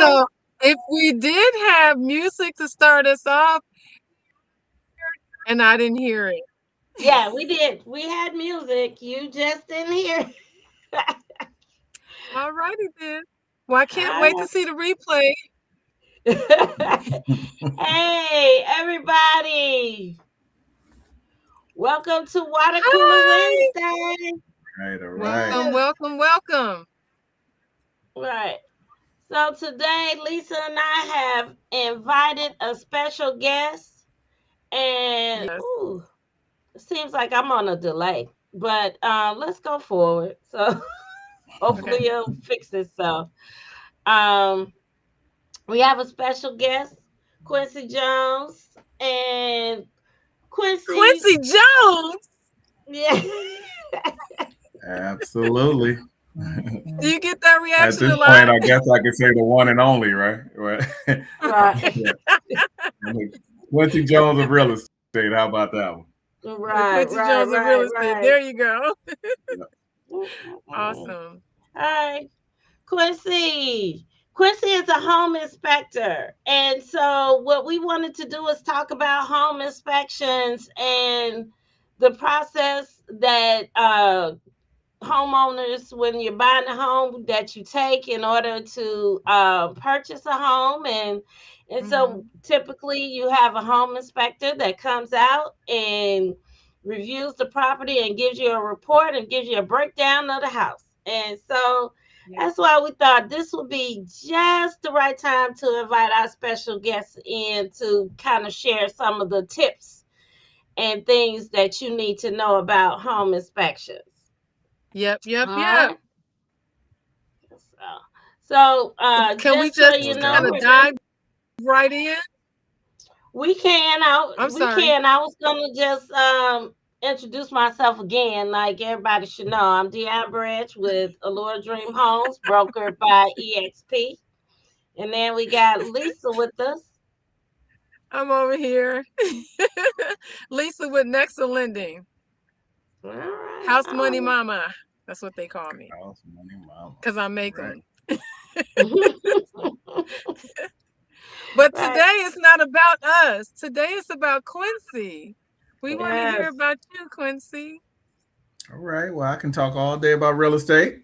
So if we did have music to start us off, and I didn't hear it. Yeah, we did. We had music. You just didn't hear. All righty then. Well, I can't wait to All see the replay. right. Hey, everybody. Welcome to Water Cooler Hi. Wednesday. Right, all right. Welcome, Yes. welcome, welcome. Right. So today, Lisa and I have invited a special guest. And, Yes. ooh, it seems like I'm on a delay. But let's go forward. So Okay. hopefully it'll fix itself. Um, we have a special guest, Quincy Jones, and Quincy. Quincy Jones. Yeah, Absolutely. Do you get that At reaction this a point, lot? I guess I can say the one and only, right? Right. right, Yeah. Quincy Jones of real estate. How about that one? The right, Quincy right, Jones of real right, estate. right. There you go. Yeah. Mm-mm-mm. Awesome. Hi, Quincy. Quincy is a home inspector, and so what we wanted to do is talk about home inspections and the process that homeowners, when you're buying a home, that you take in order to purchase a home. And Hmm. so typically you have a home inspector that comes out and reviews the property and gives you a report and gives you a breakdown of the house. And so Yeah. that's why we thought this would be just the right time to invite our special guests in to kind of share some of the tips and things that you need to know about home inspections. Yep, yep, All yep. right. Can we Just so just you No know, kind doubt. of we're just dive right in? we can. I'm We sorry. can. I was gonna just introduce myself again, like everybody should know. I'm Dione Branch with Allure Dream Homes, brokered by EXP, and then we got Lisa with us. I'm over here. Lisa with Nexa Lending. All right. House Money Mama. That's what they call me. House money mama. Because I All make right. them. All But today right. it's not about us. Today it's about Quincy. We want to hear Yes. about you, Quincy. All right. Well, I can talk all day about real estate.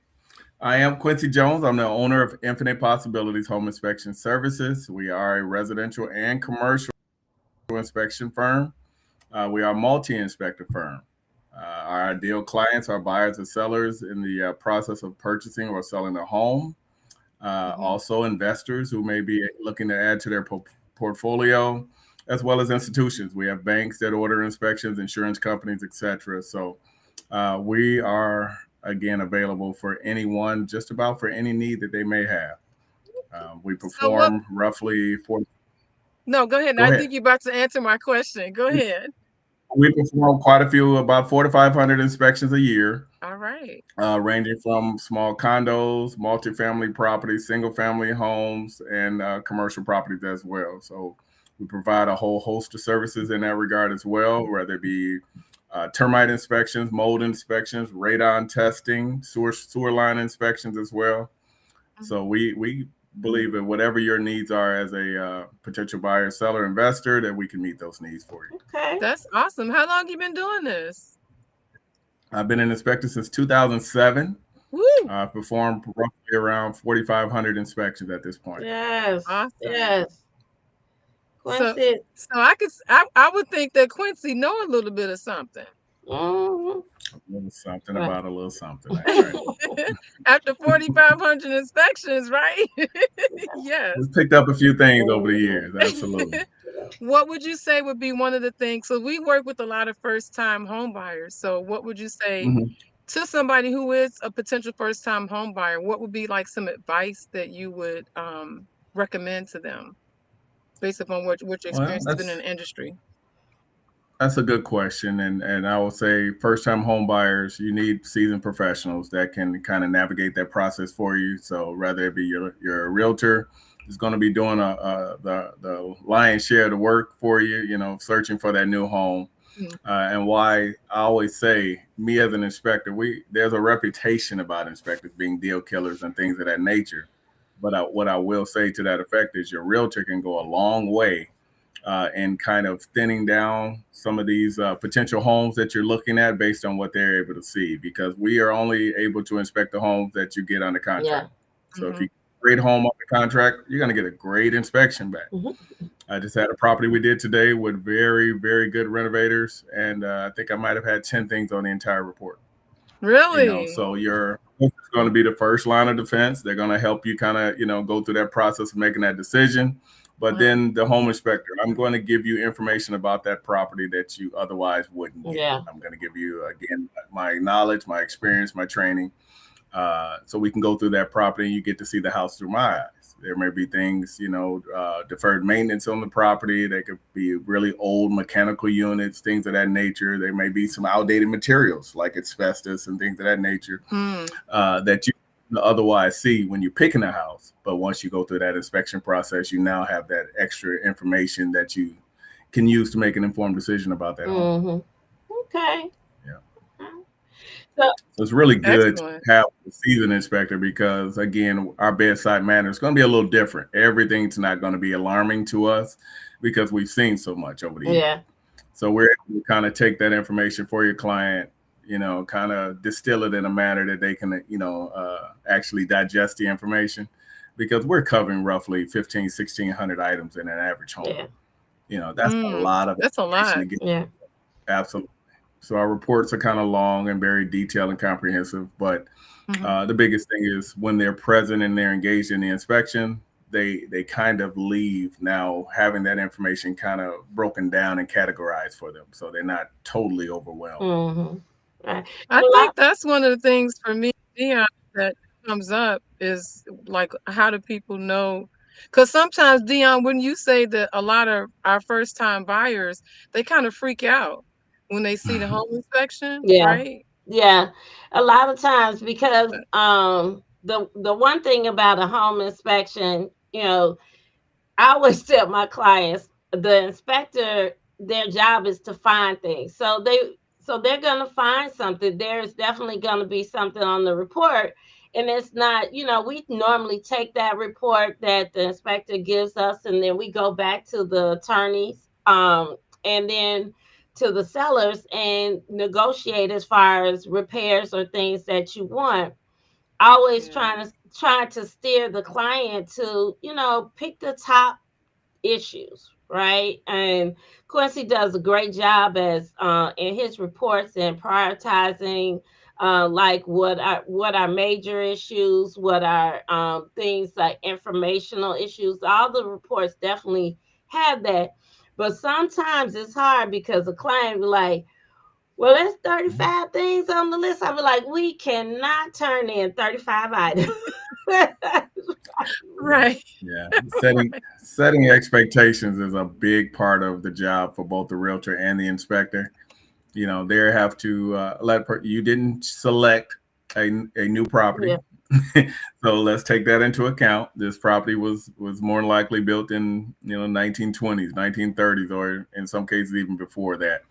I am Quincy Jones. I'm the owner of Infinite Possibilities Home Inspection Services. We are a residential and commercial inspection firm. We are a multi-inspector firm. Our ideal clients are buyers and sellers in the process of purchasing or selling a home. Hmm. Also, investors who may be looking to add to their portfolio, as well as institutions. We have banks that order inspections, insurance companies, etc. So we are again available for anyone, just about for any need that they may have. We So what? perform roughly 40. No, go ahead. Go I ahead. think you're about to answer my question. Go ahead. We perform quite a few, about 4,500 inspections a year, All right. ranging from small condos, multifamily properties, single family homes, and commercial properties as well. So we provide a whole host of services in that regard as well, whether it be termite inspections, mold inspections, radon testing, sewer line inspections as well. So Mhm. we believe that whatever your needs are as a potential buyer, seller, investor, that we can meet those needs for you. Okay. That's awesome. How long you been doing this? I've been an inspector since 2007. Woo! I've performed roughly around 4,500 inspections at this point. Yes. Awesome. Yes. So, Quincy. I would think that Quincy know a little bit of something. Hmm. A little something Right. about a little something. That's right. After 4,500 inspections, right? Yes. We picked up a few things over the years. Absolutely. What would you say would be one of the things? So we work with a lot of first-time home buyers. So what would you say Mhm. to somebody who is a potential first-time home buyer? What would be like some advice that you would recommend to them based upon what your Well, experience has been in the industry? that's a good question, and I would say first time home buyers, you need seasoned professionals that can kind of navigate that process for you. So whether it be your realtor is going to be doing the lion's share of the work for you, searching for that new home. Mm. And why I always say, me as an inspector, we there's a reputation about inspectors being deal killers and things of that nature. But what I will say to that effect is your realtor can go a long way in kind of thinning down some of these potential homes that you're looking at based on what they're able to see, because we are only able to inspect the homes that you get under Yeah. contract. So if Mhm. you get a great home under contract, you're going to get a great inspection back. Mhm. I just had a property we did today with very, very good renovators, and I think I might have had 10 things on the entire report. Really? So your is going to be the first line of defense. They're going to help you kind of, go through that process of making that decision. But Mhm. then the home inspector, I'm going to give you information about that property that you otherwise wouldn't get. Yeah. I'm going to give you, again, my knowledge, my experience, my training, so we can go through that property and you get to see the house through my eyes. There may be things, deferred maintenance on the property. They could be really old mechanical units, things of that nature. There may be some outdated materials like asbestos and things of that nature Mm. that you otherwise see when you're picking a house. But once you go through that inspection process, you now have that extra information that you can use to make an informed decision about that home. Mhm. Okay. Yeah. So So it's really good to Excellent. have a seasoned inspector because, again, our bedside manner is going to be a little different. Everything's not going to be alarming to us because we've seen so much over the years. yeah. So we're able to kind of take that information for your client, kind of distill it in a manner that they can, actually digest the information, because we're covering roughly 15, 1,600 items in an average home. Yeah. That's a Mm. lot of That's a information lot. to get. Yeah. Absolutely. So our reports are kind of long and very detailed and comprehensive, but Mhm. the biggest thing is when they're present and they're engaged in the inspection, they kind of leave now having that information kind of broken down and categorized for them, so they're not totally overwhelmed. Mhm. Right. I A think lot. that's one of the things for me, Dion, that comes up is like, how do people know? Because sometimes, Dion, when you say that a lot of our first time buyers, they kind of freak out when they see the home inspection, Yeah. right? Yeah. A lot of times because But- the one thing about a home inspection, I always tell my clients the inspector, their job is to find things. So they're gonna find something. There's definitely gonna be something on the report. And it's not, we normally take that report that the inspector gives us and then we go back to the attorneys, and then to the sellers and negotiate as far as repairs or things that you want, always Yeah. trying to steer the client to, pick the top issues, right? And Quincy does a great job as in his reports and prioritizing, like what are major issues, what are things like informational issues. All the reports definitely have that, but sometimes it's hard because the client be like, well, there's 35 things on the list. I be like, we cannot turn in 35 items. Right. Yeah, setting expectations is a big part of the job for both the realtor and the inspector. They have to you didn't select a new property. Yeah, So let's take that into account. This property was more than likely built in 1920s, 1930s, or in some cases even before that.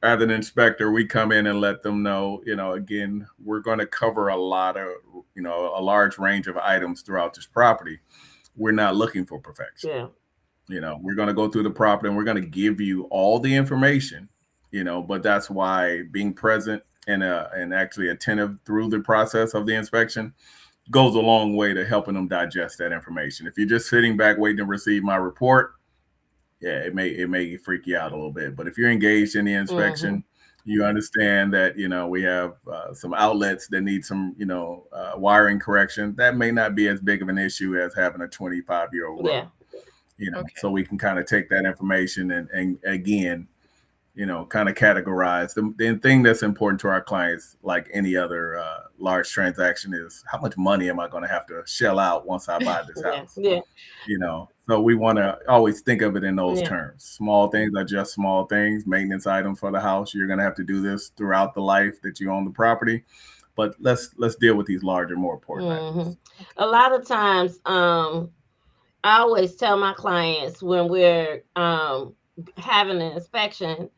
As an inspector, we come in and let them know, again, we're going to cover a large range of items throughout this property. We're not looking for perfection. yeah, We're going to go through the property and we're going to give you all the information, but that's why being present and actually attentive through the process of the inspection goes a long way to helping them digest that information. If you're just sitting back waiting to receive my report, yeah, it may freak you out a little bit. But if you're engaged in the hmm inspection, you understand that we have some outlets that need some wiring correction. That may not be as big of an issue as having a 25-year-old roof. yeah, Okay. So we can kind of take that information and again, kind of categorize the thing that's important to our clients, like any other large transaction, is how much money am I going to have to shell out once I buy this yeah, house? yeah, So we want to always think of it in those yeah, terms. Small things are just small things, maintenance items for the house. You're going to have to do this throughout the life that you own the property. But let's deal with these larger, more important hmm items. A lot of times, I always tell my clients when we're having an inspection,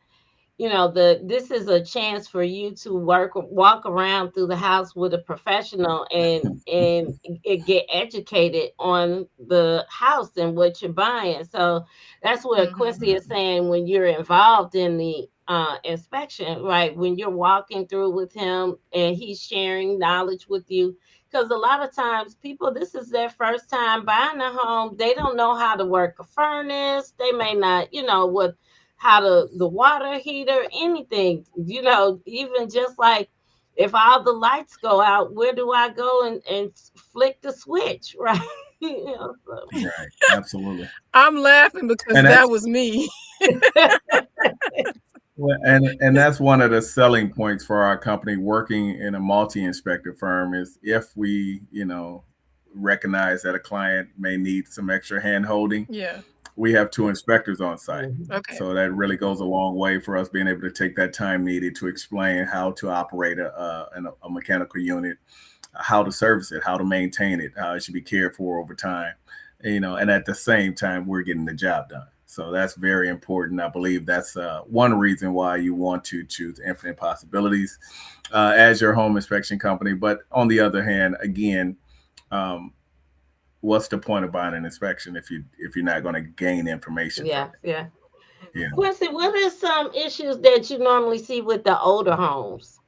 this is a chance for you to walk around through the house with a professional and get educated on the house and what you're buying. So that's what Mhm. Quincy is saying. When you're involved in the inspection, right, when you're walking through with him and he's sharing knowledge with you, because a lot of times people, this is their first time buying a home. They don't know how to work a furnace. They may not, what, how to the water heater, anything, even just like, if all the lights go out, where do I go and flick the switch, right? So. Right. Absolutely. I'm laughing because And that that's was me. well, and that's one of the selling points for our company working in a multi-inspector firm is if we, recognize that a client may need some extra hand holding, Yeah. we have two inspectors on site. Mhm. Okay. So that really goes a long way for us being able to take that time needed to explain how to operate a mechanical unit, how to service it, how to maintain it, how it should be cared for over time, and at the same time, we're getting the job done. So that's very important. I believe that's one reason why you want to choose Infinite Possibilities as your home inspection company. But on the other hand, again, um, what's the point of buying an inspection if you're not going to gain information from Yeah, yeah. it? Quincy, what are some issues that you normally see with the older homes?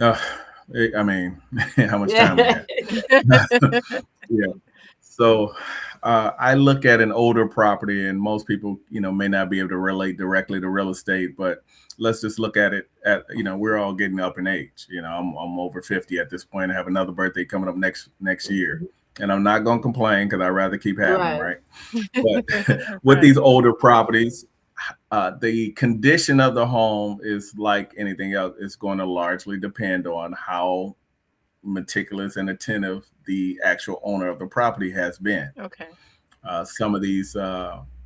Uh, I mean, how much time we Yeah. have? Yeah. So I look at an older property, and most people, may not be able to relate directly to real estate, but let's just look at it we're all getting up in age. I'm over 50 at this point. I have another birthday coming up next year, and I'm not going to complain because I'd rather keep having them, Right. right? But with Right. these older properties, the condition of the home is like anything else. It's going to largely depend on how meticulous and attentive the actual owner of the property has been. Okay. Some of these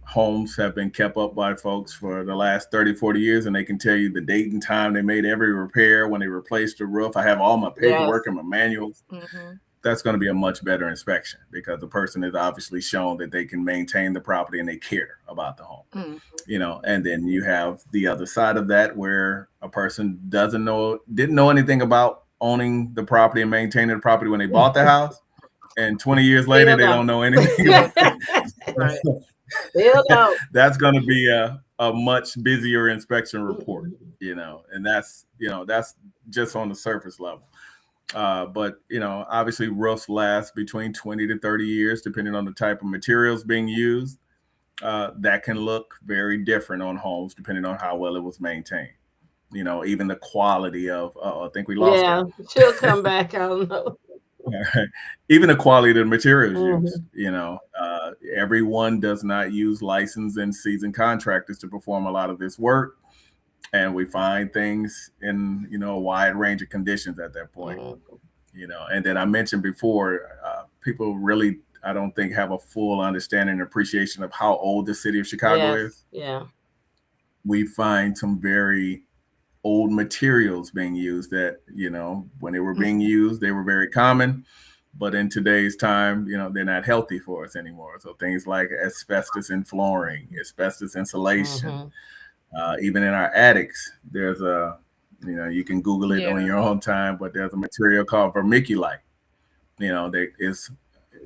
homes have been kept up by folks for the last 30, 40 years, and they can tell you the date and time they made every repair when they replaced the roof. I have all my paperwork Yes. and my manuals. Mhm. That's going to be a much better inspection because the person has obviously shown that they can maintain the property and they care about the home. Mm. And then you have the other side of that where a person didn't know anything about owning the property and maintaining the property when they bought the house, and 20 years later Still they don't. don't know anything Still about don't. it. Right. Still don't. That's going to be a much busier inspection report, and that's just on the surface level. But obviously roofs last between 20 to 30 years depending on the type of materials being used. That can look very different on homes depending on how well it was maintained. Even the quality of, I think we lost her. Yeah, she'll come back. I don't know. Even the quality of the materials used. Hmm. Everyone does not use licensed and seasoned contractors to perform a lot of this work. And we find things in, a wide range of conditions at that point. Hmm. And then I mentioned before, people really, I don't think, have a full understanding and appreciation of how old the city of Chicago Yes. is. Yeah. We find some very old materials being used that, when they were being Mhm. used, they were very common. But in today's time, they're not healthy for us anymore. So things like asbestos in flooring, asbestos insulation, Hmm. even in our attics, there's you can Google it on Yeah. your own time, but there's a material called vermiculite, that is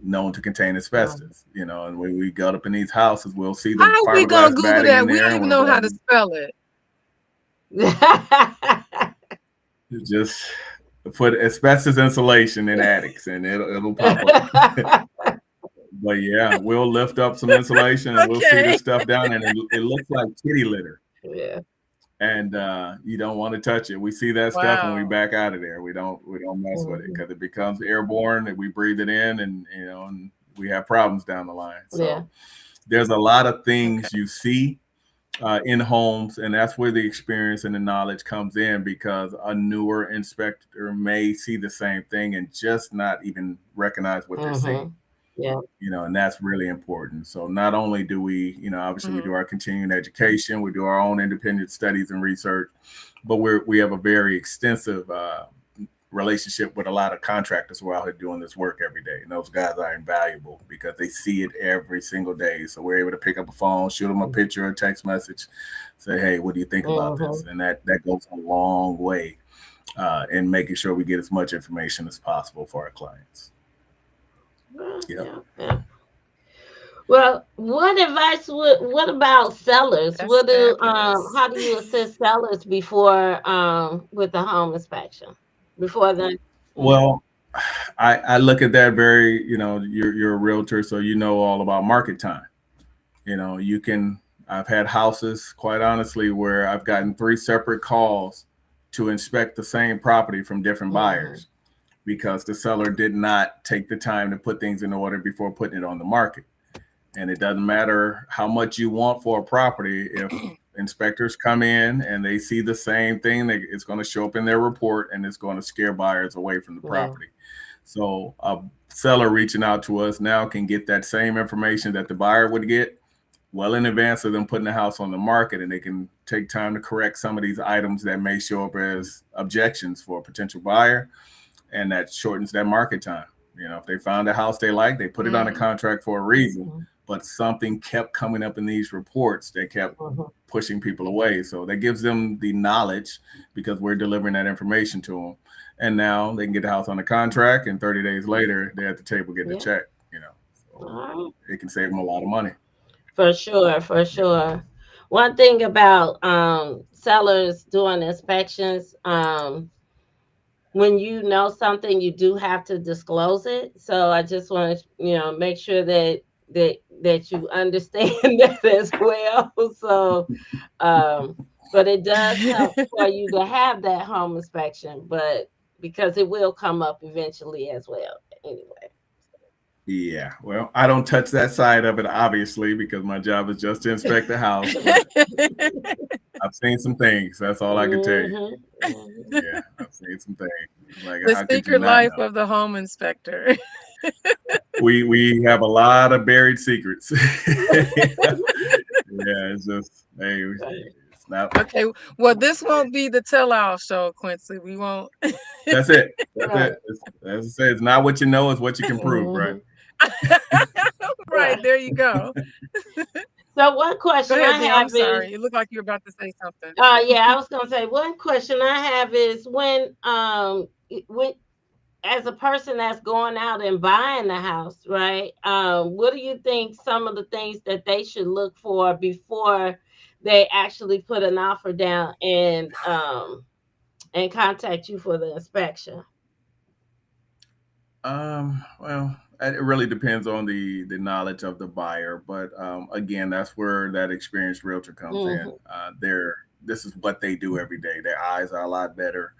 known to contain asbestos, and when we go up in these houses, we'll see How the are we gonna fiberglass Google batting in that? We there, don't and even we're know how going to to spell it. just put asbestos insulation in attics, and it'll pop up. But yeah, we'll lift up some insulation, and we'll see Okay. this stuff down, and it looks like kitty litter. Yeah. And you don't want to touch it. We see that stuff and we Wow. back out of there. We don't mess with it Hmm. because it becomes airborne and we breathe it in, and we have problems down the line. Yeah. So there's a lot of Okay. things you see in homes, and that's where the experience and the knowledge comes in because a newer inspector may see the same thing and just not even recognize what they're seeing. Hmm. Yeah. And that's really important. So not only do we, obviously we do Mhm. our continuing education, we do our own independent studies and research, but we have a very extensive relationship with a lot of contractors who are out here doing this work every day. And those guys are invaluable because they see it every single day. So we're able to pick up a phone, shoot them a picture, a text message, say, hey, what do you think about Mm-hmm. this? And that goes a long way in making sure we get as much information as possible for our clients. Well, Yeah. yeah, yeah. Well, what advice would what about sellers? That's What do fabulous. how do you assist sellers before with the home inspection? Before the Mhm. Well, I look at that very, you're a realtor, so you know all about market time. You can, I've had houses, quite honestly, where I've gotten three separate calls to inspect the same property from different Mhm. buyers because the seller did not take the time to put things in order before putting it on the market. And it doesn't matter how much you want for a property, if inspectors come in and they see the same thing, it's going to show up in their report and it's going to scare buyers away from the Yeah. property. So a seller reaching out to us now can get that same information that the buyer would get well in advance of them putting the house on the market, and they can take time to correct some of these items that may show up as objections for a potential buyer, and that shortens that market time. If they found a house they like, they put it on a Mm. contract for a reason, Mhm. but something kept coming up in these reports that kept Mhm. pushing people away. So that gives them the knowledge because we're delivering that information to them. And now they can get the house on the contract, and 30 days later, they're at the table getting a Yeah. check. All So right. it can save them a lot of money. For sure, for Yeah. sure. One thing about sellers doing inspections, when you know something, you do have to disclose it. So I just want to, make sure that you understand that as well. So, um, but it does help for you to have that home inspection, but because it will come up eventually as well. Anyway. Yeah, well, I don't touch that side of it, obviously, because my job is just to inspect the house, but I've seen some things. That's all I can tell you. Hmm. Hmm. Yeah, I've seen some things. Like, The how could you secret not life know? of the home inspector. We have a lot of buried secrets. Yeah, it's just hey, it's not. Okay, well, this won't be the tell-all show, Quincy. We won't. That's it. That's Right. it. As I said, it's not what you know, it's what you can prove, right? Hmm. Right, Right. there you go. So one Go question ahead, I Dean. I'm have is, sorry. It looked like you were about to say something. yeah, I was gonna say one question I have is when as a person that's going out and buying the house, right? What do you think some of the things that they should look for before they actually put an offer down and contact you for the inspection? Well, it really depends on the knowledge of the buyer, but again, that's where that experienced realtor comes in. Hmm. This is what they do every day. Their eyes are a lot better.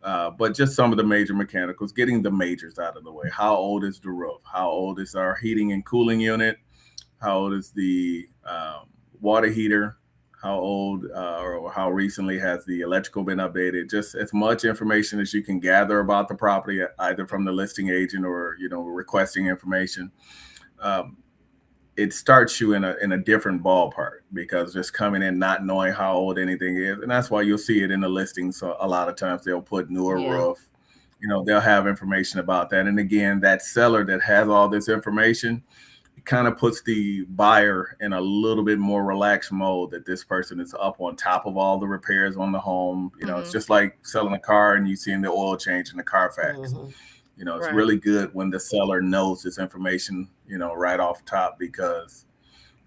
But just some of the major mechanicals, getting the majors out of the way. How old is the roof? How old is our heating and cooling unit? How old is the water heater? How old or how recently has the electrical been updated? Just as much information as you can gather about the property, either from the listing agent or requesting information. Um, it starts you in a different ballpark because just coming in not knowing how old anything is, and that's why you'll see it in the listings. So a lot of times they'll put newer Yeah. roof. They'll have information about that. And again, that seller that has all this information, it kind of puts the buyer in a little bit more relaxed mode that this person is up on top of all the repairs on the home. It's Mhm. just like selling a car and you seeing the oil change in the Carfax. Hmm. It's Right. really good when the seller knows this information, right off top because,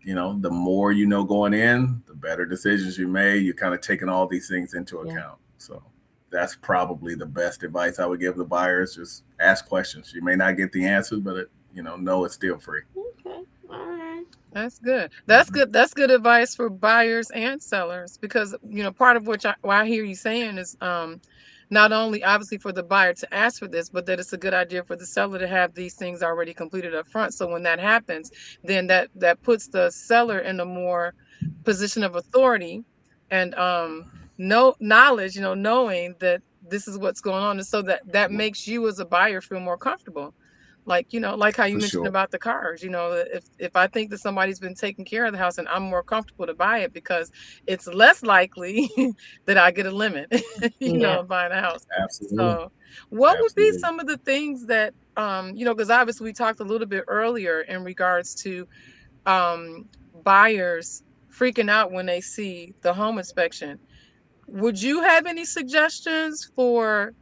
the more you know going in, the better decisions you made. You're kind of taking all these things into Yeah. account. So that's probably the best advice I would give the buyers. Just ask questions. You may not get the answers, but know it's still free. Okay. All right. That's good. That's Mhm. good. That's good advice for buyers and sellers because part of which what I hear you saying is not only obviously for the buyer to ask for this, but that it's a good idea for the seller to have these things already completed up front. So when that happens, then that puts the seller in a more position of authority and no knowledge, knowing that this is what's going on, and so that makes you as a buyer feel more comfortable. Like, like how you for mentioned sure. about the cars, if I think that somebody's been taking care of the house and I'm more comfortable to buy it because it's less likely that I get a limit, Yeah. buying a house. Absolutely. So, what would be Absolutely. some of the things that, because obviously we talked a little bit earlier in regards to buyers freaking out when they see the home inspection. Would you have any suggestions for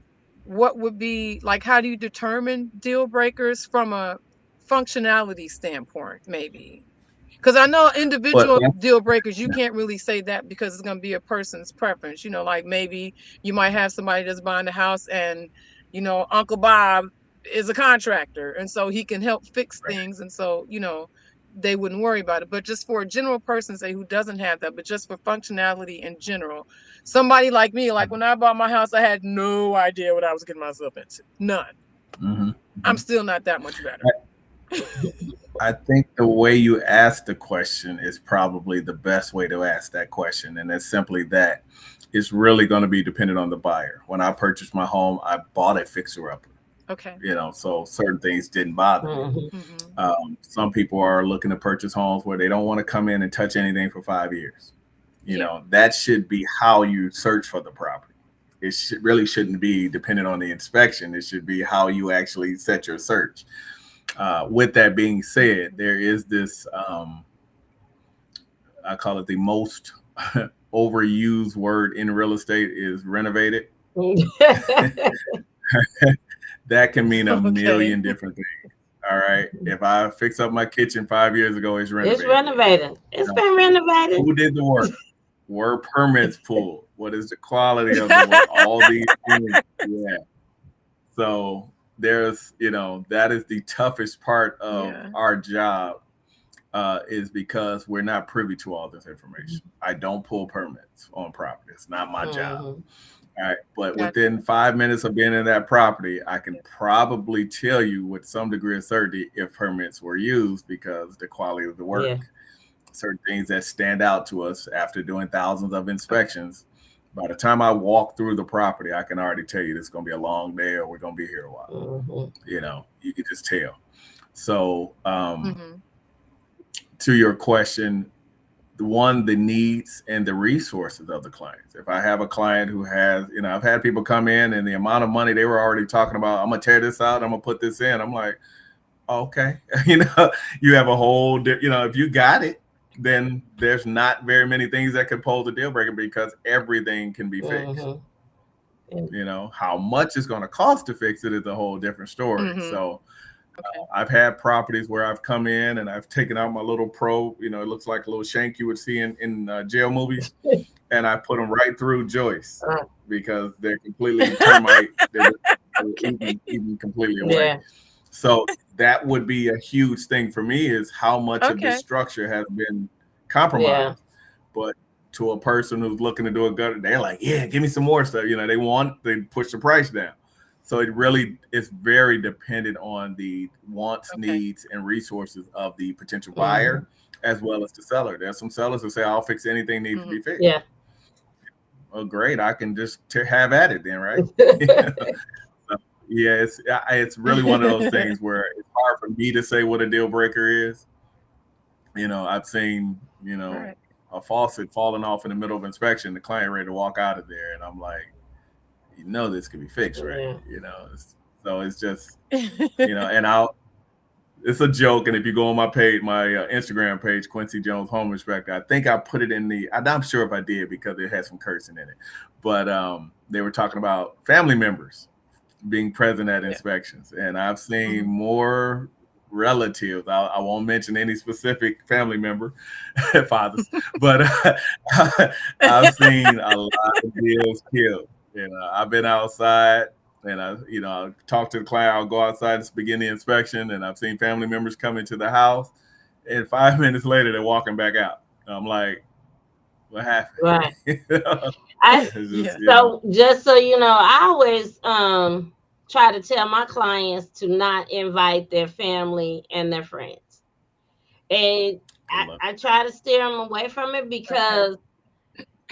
what would be like, how do you determine deal breakers from a functionality standpoint, maybe? Because I know But individual deal breakers, you can't really say that because it's going to be a person's preference. Like maybe you might have somebody that's buying the house and, Uncle Bob is a contractor and so he can help fix things. And so, they wouldn't worry about it. But just for a general person, say who doesn't have that, but just for functionality in general, somebody like me, like when I bought my house, I had no idea what I was getting myself into. None. mhm, I'm mhm. still not that much better. I think the way you ask the question is probably the best way to ask that question. And it's simply that it's really going to be dependent on the buyer. When I purchased my home, I bought a fixer upper, Okay. so certain things didn't bother me. Mhm. Mm-hmm. Some people are looking to purchase homes where they don't want to come in and touch anything for 5 years. Yeah. That should be how you search for the property. Really shouldn't be dependent on the inspection. It should be how you actually set your search. With that being said, there is this, I call it the most overused word in real estate is renovated. That can mean a Okay. million different things. All right. If I fix up my kitchen 5 years ago, it's It's renovated. renovated. It's You been renovated. who did the work? Were permits pulled? What is the quality of the work? All these things. Yeah. So that is the toughest part of Yeah. our job, is because we're not privy to all this information. I don't pull permits on property. It's not my job. Mhm. All right. But within Gotcha. 5 minutes of being in that property, I can probably tell you with some degree of certainty if permits were used because the quality of the Yeah. work, certain things that stand out to us after doing thousands of Okay. inspections. By the time I walk through the property, I can already tell you this is going to be a long day or we're going to be here a while. Mhm. You can just tell. So, Mm-hmm. to your question, the needs and the resources of the clients. If I have a client who has, I've had people come in and the amount of money they were already talking about, I'm gonna tear this out, I'm gonna put this in. I'm like, okay, you have a whole, if you got it, then there's not very many things that could pose a deal breaker because everything can be fixed. Mhm. And- How much it's going to cost to fix it is a whole different story. Mm-hmm. So Okay. I've had properties where I've come in and I've taken out my little probe. It looks like a little shank you would see in jail movies, and I put them right through joists uh, because they're completely termite. They're Okay. eaten completely away. yeah. So that would be a huge thing for me is how much of this Okay. structure has been Yeah. compromised. But to a person who's looking to do a gutter, they're like, yeah, give me some more stuff. They push the price down. So it really is very dependent on the wants, Okay. needs, and resources of the potential Mhm. buyer as well as the seller. There's some sellers who say, I'll fix anything needs to Mm-hmm. be fixed. Yeah. Well, great. I can just have at it then, right? Yeah, it's really one of those things where it's hard for me to say what a deal breaker is. I've seen, Right. a faucet falling off in the middle of inspection, the client ready to walk out of there, and I'm like, this could be fixed, right? Yeah. So it's just, and it's a joke. And if you go on my page, my Instagram page, Quincy Jones Home Inspector, I think I put it in I'm not sure if I did because it has some cursing in it, but they were talking about family members being present at Yeah. inspections. And I've seen Mm-hmm. more relatives. I won't mention any specific family member, fathers, but I've seen a lot of deals killed. I've been outside and I talk to the client. I'll go outside to begin the inspection, and I've seen family members come into the house, and 5 minutes later they're walking back out. I'm like, what happened? Right. It's I just, Yeah. so just so you know, I always try to tell my clients to not invite their family and their friends. And I love I try to steer them away from it Okay. because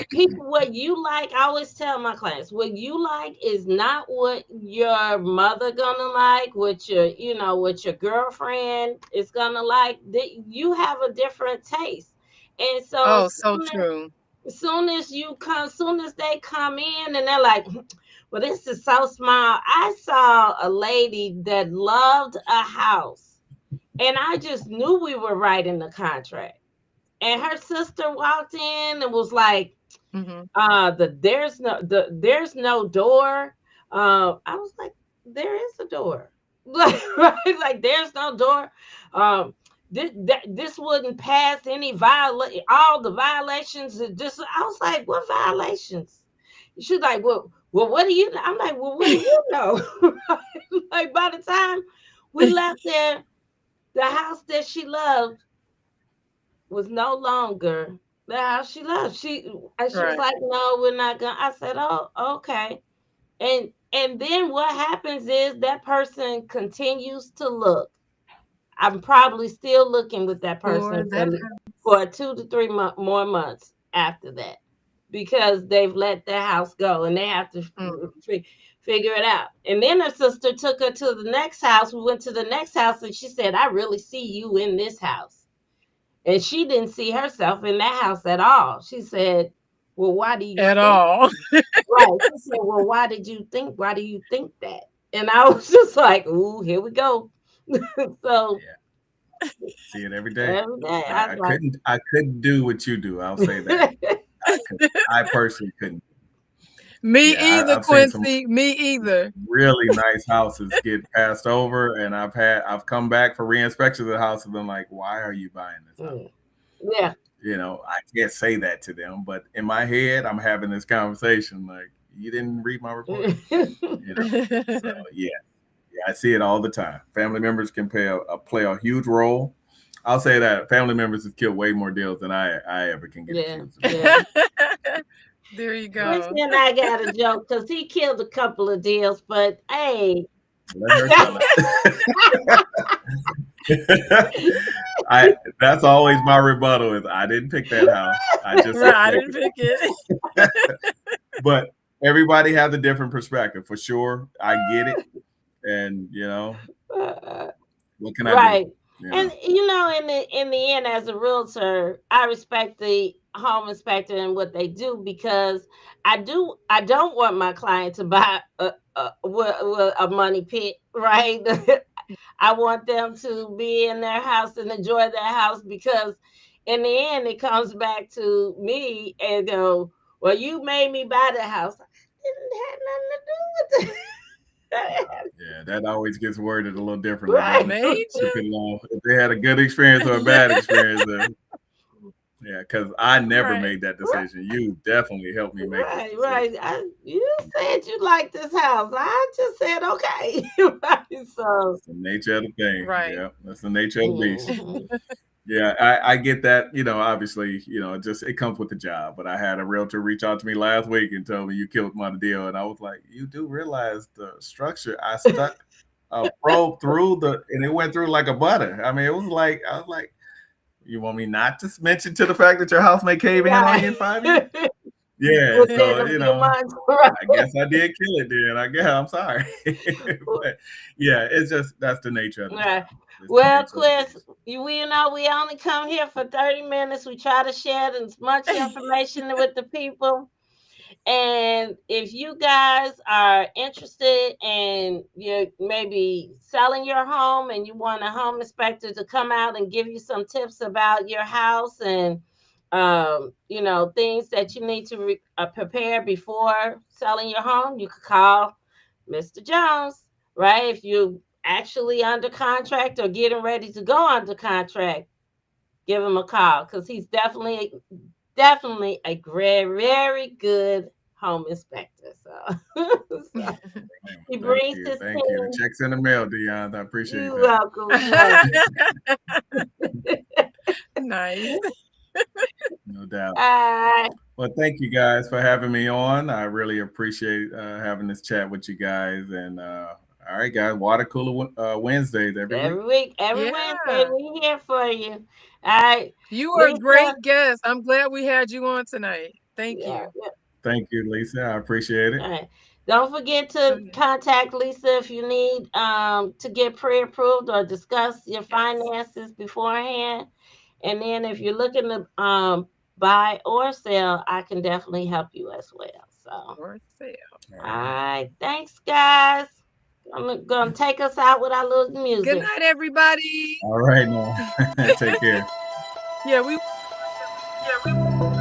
people, what you like, I always tell my clients, what you like is not what your mother gonna like, what your, what your girlfriend is gonna like. You have a different taste. And so Oh, so true. soon as you come, soon as they come in and they're like, well, this is so small. I saw a lady that loved a house, and I just knew we were writing the contract. And her sister walked in and was like, Mhm. there's no door. I was like, there is a door. Right? Like there's no door. This wouldn't pass any all the violations. Just I was like, what violations? She's like, well, what do you know? I'm like, well, what do you know? Like by the time we left there, the house that she loved was no longer the house she loved. She was Right. like, no, we're not gonna. I said, oh, okay. And then what happens is that person continues to look. I'm probably still looking with that For person that for 2 to 3 more months after that, because they've let their house go and they have to mm, figure it out. And then her sister took her to the next house. We went to the next house and she said, I really see you in this house. And she didn't see herself in that house at all. She said, well, why do you at think? all. Right. She said, well, why do you think that? And I was just like, ooh, here we go. So Yeah, see it every day. every day I I, I was like, couldn't I couldn't do what you do. I'll say that. I could I personally couldn't. Me Yeah, either, I've seen some Quincy. Me either. really nice houses get passed over, and I've come back for re-inspections of the house, and I'm like, why are you buying this house? mm, yeah. I can't say that to them, but in my head, I'm having this conversation like, you didn't read my report, you know. So yeah, yeah, I see it all the time. Family members can play a huge role. I'll say that family members have killed way more deals than I ever can get Yeah. accused of doing. Yeah. There you Quincy go. and I got a joke because he killed a couple of deals, but hey, Let her tell it. I That's always my rebuttal is I didn't pick that house. I just Right. I inspected didn't pick it. it. But everybody has a different perspective for sure. I get it. And what can I do? right. You And know. in the end, as a realtor, I respect the home inspector and what they do, because I don't want my client to buy a money pit, right? I want them to be in their house and enjoy their house, because in the end it comes back to me and go, well, you made me buy the house. I didn't have nothing to do with it. Yeah, that always gets worded a little differently, Right. doesn't it? Major. Depending on if they had a good experience or a Yeah. bad experience. Yeah, because I never Right. made that decision. You definitely helped me make this Right, decision. right. You said you like this house. I just said okay. Right. So, It's the nature of the thing. Right. Yeah, that's the nature of the beast. mhm. Yeah, I get that. Obviously, it comes with the job. But I had a realtor reach out to me last week and tell me you killed my deal, and I was like, you do realize the structure? I stuck a probe through and it went through like a butter. I mean, it was like I was like, you want me not to mention to the fact that your house may cave in on Right. you in 5 years? Yeah, Within so a few months. Right. I guess I did kill it then. I guess I'm sorry, but yeah, it's just that's the nature of the Right. job. It's the Well, nature of the Chris, beast. we only come here for 30 minutes. We try to share as much information with the people. And if you guys are interested in you maybe selling your home and you want a home inspector to come out and give you some tips about your house and things that you need to prepare before selling your home, you could call Mr. Jones, right? If you actually under contract or getting ready to go under contract, give him a call, because he's definitely a very good home inspector. So, so he Thank brings you, his thank you. The team. check's in the mail, Dion. I appreciate You that. welcome. Thank Nice. you. No doubt. All Well, thank you guys for having me on. I really appreciate having this chat with you guys. And all right, guys, water cooler Wednesdays every week. every week, every Wednesday, Yeah. we here for you. All right, You were a Lisa. great guest. I'm glad we had you on tonight. Thank Yeah. you. Yeah. Thank you, Lisa. I appreciate it. All right. Don't forget Oh, to yeah. contact Lisa if you need to get pre-approved or discuss your Yes. finances beforehand. And then if you're looking to buy or sell, I can definitely help you as well. So, all For sale. All right. right, thanks guys. I'm gonna take us out with our little Good music. night, everybody. All right, now. Take care. Yeah, we want to.